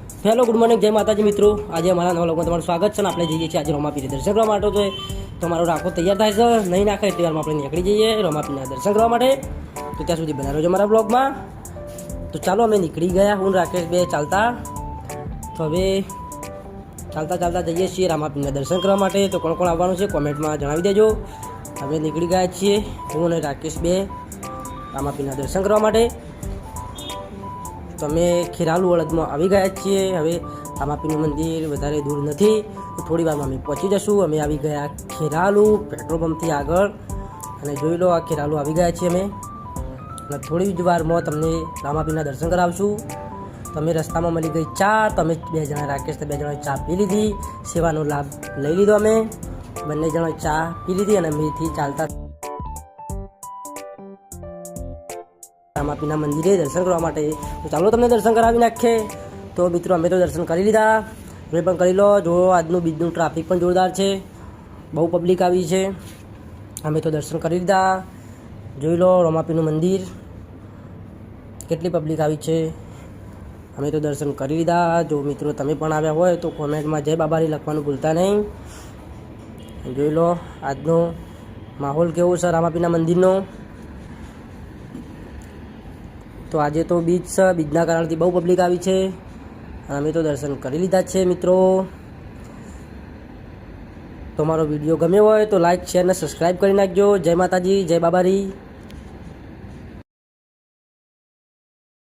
Hello good morning, જય માતાજી મિત્રો। આજે અમારા નવા લોકોમાં તમારું સ્વાગત છે ને આપણે જઈએ છીએ આજે રોમાપીરના દર્શન કરવા માટે। તો તમારો રાખો તૈયાર થાય છે, નહીં નાખે એટલે વારમાં આપણે નીકળી જઈએ રોમાપીરના દર્શન કરવા માટે। તો ત્યાં સુધી બનાવી રહેજો મારા બ્લોગમાં। તો ચાલો અમે નીકળી ગયા, હું રાકેશ બે ચાલતા। તો હવે ચાલતા ચાલતા જઈએ છીએ રામાપીરના દર્શન કરવા માટે। તો કોણ કોણ આવવાનું છે કોમેન્ટમાં જણાવી દેજો। અમે નીકળી ગયા છીએ હું અને રાકેશ બે રામાપીરના દર્શન કરવા માટે। તો અમે ખેરાલુ અડદમાં આવી ગયા છીએ। હવે રામાપીરનું મંદિર વધારે દૂર નથી, તો થોડી વારમાં અમે પહોંચી જશું। અમે આવી ગયા ખેરાલુ પેટ્રોલ પંપથી આગળ, અને જોઈ લો આ ખેરાલુ આવી ગયા છીએ અમે, અને થોડી જ વારમાં તમને રામાપીરના દર્શન કરાવશું। તમે રસ્તામાં મળી ગઈ ચા, તમે બે જણા રાકેશ બે જણાએ ચા પી લીધી, સેવાનો લાભ લઈ લીધો। અમે બંને જણાએ ચા પી લીધી અને અમેથી ચાલતા રામાપીરના મંદિરે દર્શન કરવા માટે। તો ચાલો તમને દર્શન કરાવી નાખીએ। તો મિત્રો અમે તો દર્શન કરી લીધા, તમે પણ કરી લો। જો આજનું બીજનું ટ્રાફિક પણ જોરદાર છે, બહુ પબ્લિક આવી છે। અમે તો દર્શન કરી લીધા, જોઈ લો રામાપીરનું મંદિર કેટલી પબ્લિક આવી છે। અમે તો દર્શન કરી લીધા। જો મિત્રો તમે પણ આવ્યા હોય તો કોમેન્ટમાં જય બાબારી લખવાનું ભૂલતા નહીં। જોઈ લો આજનો માહોલ કેવો છે રામાપીરના મંદિરનો। તો આજે તો બીજ છે, બીજના કારણથી બહુ પબ્લિક આવી છે, અમે તો દર્શન કરી લીધા છે મિત્રો। તો મારો વિડીયો ગમ્યો હોય તો લાઈક શેર અને સબસ્ક્રાઈબ કરી નાખજો। જય માતાજી, જય બાબારી।